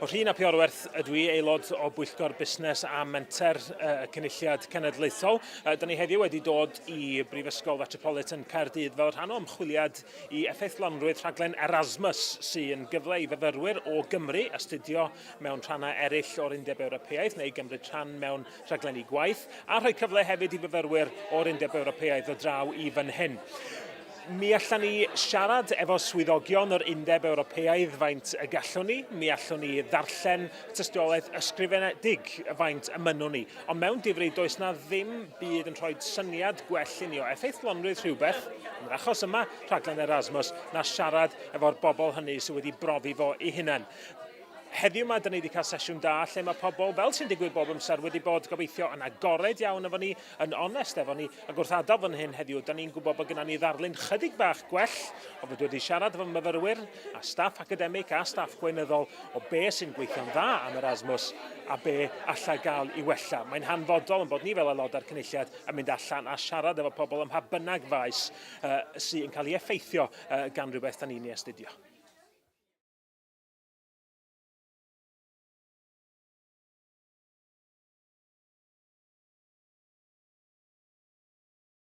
O Rhin a Piorwerth ydw I, aelod o Bwyllgor Busnes a Menter Cynulliad Cenedlaethol. Da ni heddiw wedi dod i Brifysgol Metropolitan Caerdydd fel rhan o ymchwiliad i effeithlonrwydd rhaglen Erasmus sy'n gyfle i fyfyrwyr o Gymru astudio mewn rhannau eraill o'r Undeb Ewropeaidd neu gymryd rhan mewn rhaglenni gwaith a rhoi cyfle hefyd i fyfyrwyr o'r Undeb Ewropeaidd o draw i fan hyn. Mi allan ni siarad efo swyddogion o'r Undeb Ewropeaidd faint y gallwn ni. Mi allwn ni ddarllen tystiolaeth ysgrifenedig faint y mynwn ni. Ond mewn difri does na ddim byd yn rhoi syniad gwell i ni o effeithlonrwydd rhywbeth, yn yr achos yma rhaglen Erasmus, na siarad efo'r bobl hynny sydd wedi brofi fo eu hunain. Heddiw yma, da ni wedi cael sesiwn da lle mae pobl, fel sy'n digwydd bob amser, wedi bod gobeithio yn agored iawn efo ni, yn onest efo ni, ac wrth adael fan hyn heddiw, da ni'n gwybod bod gyda ni ddarlun chydig bach gwell, o fod wedi siarad efo myfyrwyr, a staff academic a staff gweinyddol o be sy'n gweithio'n dda am Erasmus a be allai gael i wella. Mae'n hanfodol yn bod ni fel aelodau'r cynulliad yn mynd allan a siarad efo pobl ym mha bynnag faes sy'n cael ei effeithio gan rhywbeth da ni'n ei astudio.